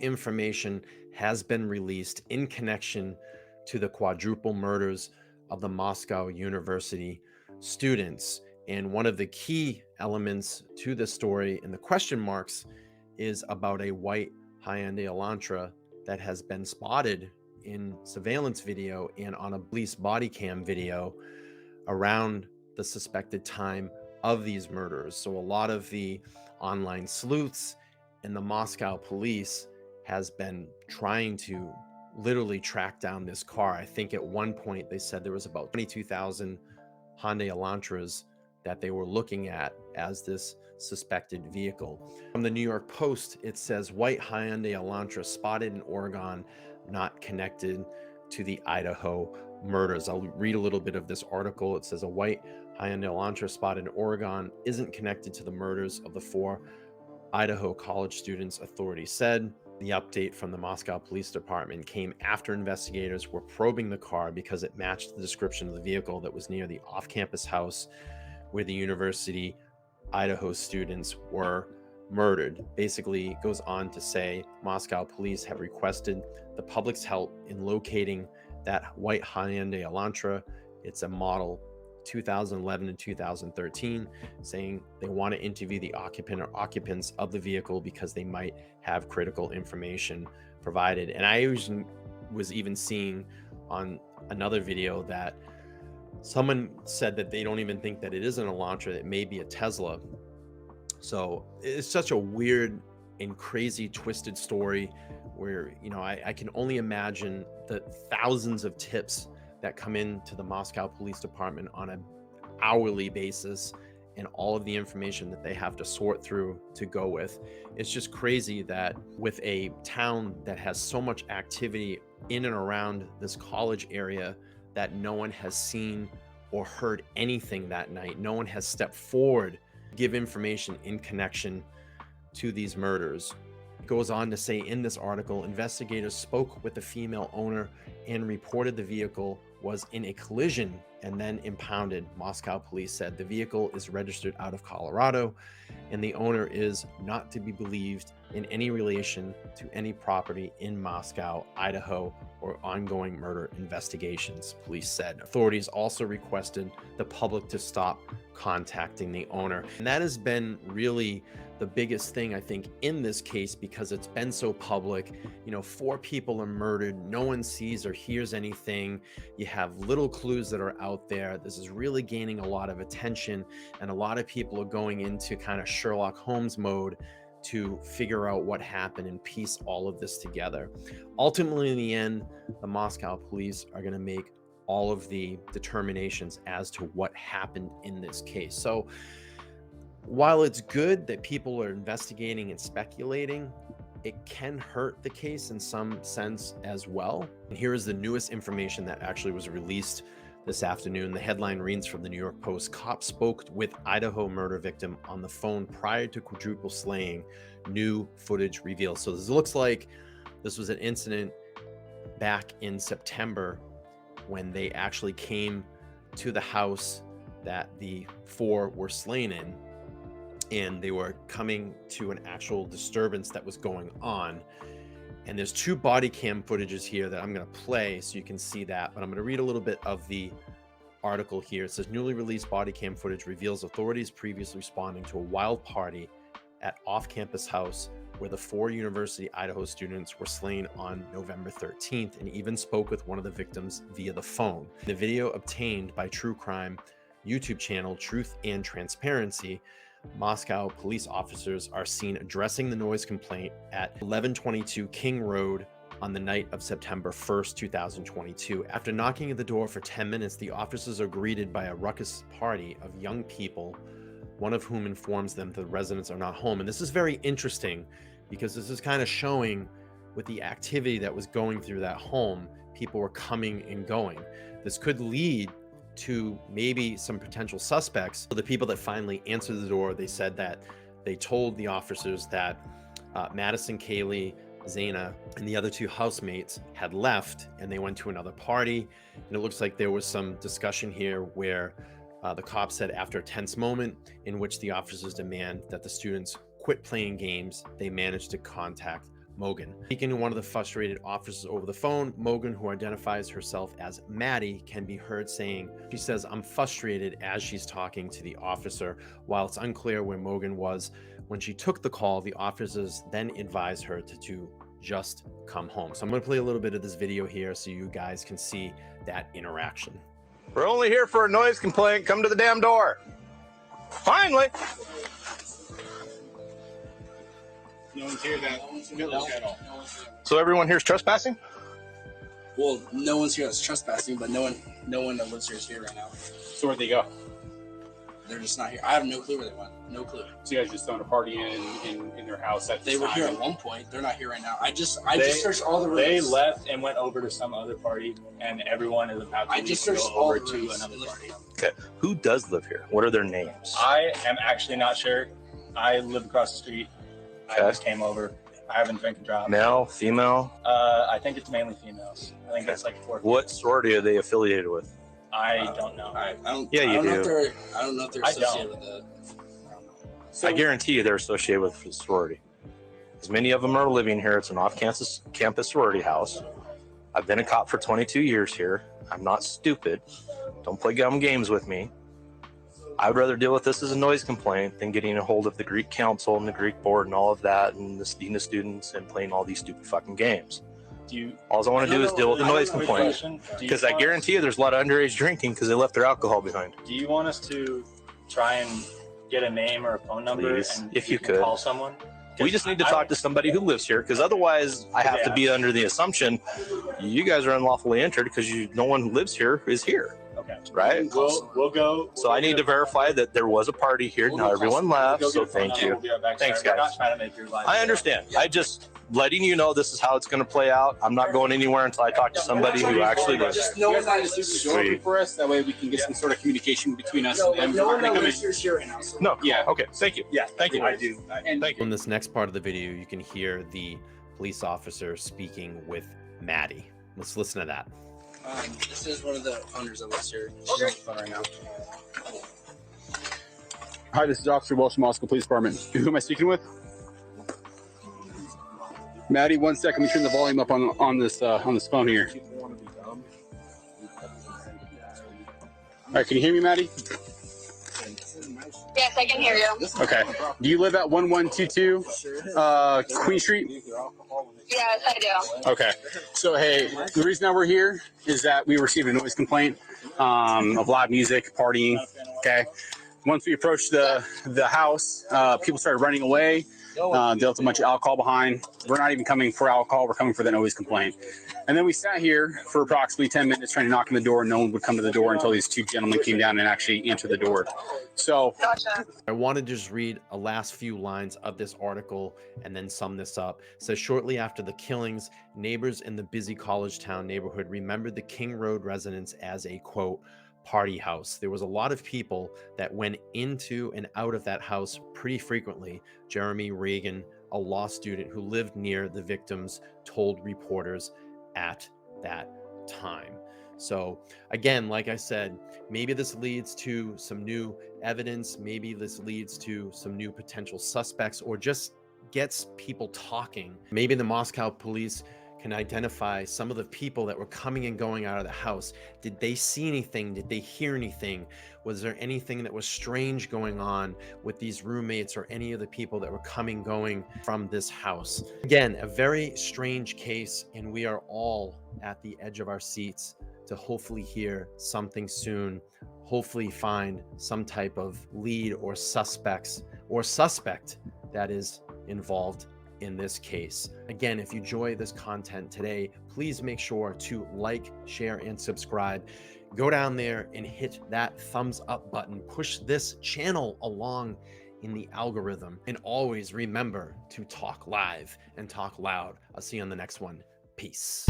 information has been released in connection to the quadruple murders of the Moscow University students. And one of the key elements to this story in the question marks is about a white Hyundai Elantra that has been spotted in surveillance video and on a police body cam video around the suspected time of these murders. So a lot of the online sleuths and the Moscow police has been trying to literally track down this car. I think at one point they said there was about 22,000 Hyundai Elantras that they were looking at as this suspected vehicle. From the New York Post, it says white Hyundai Elantra spotted in Oregon, not connected to the Idaho murders. I'll read a little bit of this article. It says a white Hyundai Elantra spotted in Oregon isn't connected to the murders of the 4 Idaho college students, authorities said. The update from the Moscow Police Department came after investigators were probing the car because it matched the description of the vehicle that was near the off-campus house where the University Idaho students were murdered. Basically, it goes on to say Moscow police have requested the public's help in locating that white Hyundai Elantra. It's a model 2011 and 2013, saying they want to interview the occupant or occupants of the vehicle because they might have critical information provided. And I was even seeing on another video that someone said that they don't even think that it is an Elantra, it may be a Tesla. So it's such a weird and crazy twisted story where, I can only imagine the thousands of tips that come into the Moscow Police Department on an hourly basis and all of the information that they have to sort through to go with. It's just crazy that with a town that has so much activity in and around this college area that no one has seen or heard anything that night. No one has stepped forward to give information in connection to these murders. It goes on to say in this article, investigators spoke with the female owner and reported the vehicle was in a collision and then impounded. Moscow police said the vehicle is registered out of Colorado and the owner is not to be believed in any relation to any property in Moscow, Idaho, or ongoing murder investigations, police said. Authorities also requested the public to stop contacting the owner. And that has been really the biggest thing, I think, in this case, because it's been so public. 4 people are murdered. No one sees or hears anything. You have little clues that are out there. This is really gaining a lot of attention, and a lot of people are going into kind of Sherlock Holmes mode to figure out what happened and piece all of this together. Ultimately, in the end, the Moscow police are going to make all of the determinations as to what happened in this case. So while it's good that people are investigating and speculating, it can hurt the case in some sense as well. And here is the newest information that actually was released this afternoon. The headline reads from the New York Post: Cops spoke with Idaho murder victim on the phone prior to quadruple slaying, new footage reveals. So this looks like this was an incident back in September when they actually came to the house that the 4 were slain in, and they were coming to an actual disturbance that was going on. And there's 2 body cam footages here that I'm going to play so you can see that, but I'm going to read a little bit of the article here. It says newly released body cam footage reveals authorities previously responding to a wild party at off-campus house where the 4 University Idaho students were slain on November 13th, and even spoke with one of the victims via the phone. The video obtained by true crime YouTube channel Truth and Transparency, Moscow police officers are seen addressing the noise complaint at 1122 King Road on the night of September 1st, 2022. After knocking at the door for 10 minutes, the officers are greeted by a ruckus party of young people, one of whom informs them the residents are not home. And this is very interesting because this is kind of showing with the activity that was going through that home, people were coming and going. This could lead to maybe some potential suspects. So the people that finally answered the door, they said that they told the officers that Madison, Kaylee, Zaina, and the other 2 housemates had left and they went to another party. And it looks like there was some discussion here where the cops said after a tense moment in which the officers demand that the students quit playing games, they managed to contact Mogen. Speaking to one of the frustrated officers over the phone, Mogen, who identifies herself as Maddie, can be heard saying, she says, "I'm frustrated," as she's talking to the officer. While it's unclear where Mogen was when she took the call, the officers then advised her to just come home. So I'm going to play a little bit of this video here so you guys can see that interaction. "We're only here for a noise complaint. Come to the damn door." Finally. No one's here that village at all. So everyone here's trespassing? Well, no one's here that's trespassing, but no one that lives here is here right now. So where'd they go? They're just not here. I have no clue where they went. No clue. So you guys just throwing a party in their house at They were here at one point. They're not here right now. I just searched all the rooms. They left and went over to some other party, and everyone is about to go over to another party. Okay. Who does live here? What are their names? I am actually not sure. I live across the street. Okay. I just came over. I haven't drank a drop. Male, female? I think it's mainly females. I think it's like 4. What sorority are they affiliated with? I don't know. I don't Yeah, you know do. I don't know if they're I associated don't. with it. I guarantee you they're associated with the sorority. As many of them are living here. It's an off-campus sorority house. I've been a cop for 22 years here. I'm not stupid. Don't play dumb games with me. I would rather deal with this as a noise complaint than getting a hold of the Greek council and the Greek board and all of that and the dean of students and playing all these stupid fucking games. All I want to do is deal with the noise complaint. Because I guarantee you there's a lot of underage drinking because they left their alcohol behind. Do you want us to try and get a name or a phone number? Please, and if you can could. call someone? We just need to talk to somebody who lives here, because otherwise I have to be under the assumption you guys are unlawfully entered because no one who lives here is here. Okay. Right? We'll go. So I need to verify that there was a party here. Now everyone left, so thank you. We'll be right back. Thanks, Sorry, we're guys. not trying to make your life. I understand. I just letting you know this is how it's going to play out. I'm not going anywhere until I talk to somebody who actually lives Just here. no one's not to the door Sweet. for us. That way we can get some sort of communication between us and them. No one that lives here right now. So. No. Yeah. Okay. Thank you. Yeah, Thank you. I do. And Thank you. In this next part of the video, you can hear the police officer speaking with Maddie. Let's listen to that. This is one of the owners that lives here. She's on the phone right now. Hi, this is Officer Welsh from Moscow Police Department. Who am I speaking with? Maddie, 1 second. Let me turn the volume up on this phone here. All right, can you hear me, Maddie? Yes, I can hear you. Okay. Do you live at 1122 Queen Street? Yes, I do. Okay. So, hey, the reason that we're here is that we received a noise complaint of loud music, partying. Okay. Once we approached the house, people started running away. They left a bunch of alcohol behind. We're not even coming for alcohol. We're coming for the noise complaint. And then we sat here for approximately 10 minutes trying to knock on the door. No one would come to the door until these two gentlemen came down and actually answered the door. So Gotcha. I want to just read a last few lines of this article and then sum this up. It says, shortly after the killings, neighbors in the busy college town neighborhood remembered the King Road residence as a, quote, party house. There was a lot of people that went into and out of that house pretty frequently. Jeremy Reagan, a law student who lived near the victims, told reporters at that time. So again, like I said, maybe this leads to some new evidence. Maybe this leads to some new potential suspects, or just gets people talking. Maybe the Moscow police can identify some of the people that were coming and going out of the house. Did they see anything? Did they hear anything? Was there anything that was strange going on with these roommates or any of the people that were coming, going from this house? Again, a very strange case, and we are all at the edge of our seats to hopefully hear something soon, hopefully find some type of lead or suspect that is involved in this case. Again, if you enjoy this content today, please make sure to like, share, and subscribe. Go down there and hit that thumbs up button. Push this channel along in the algorithm. And always remember to talk live and talk loud. I'll see you on the next one. Peace.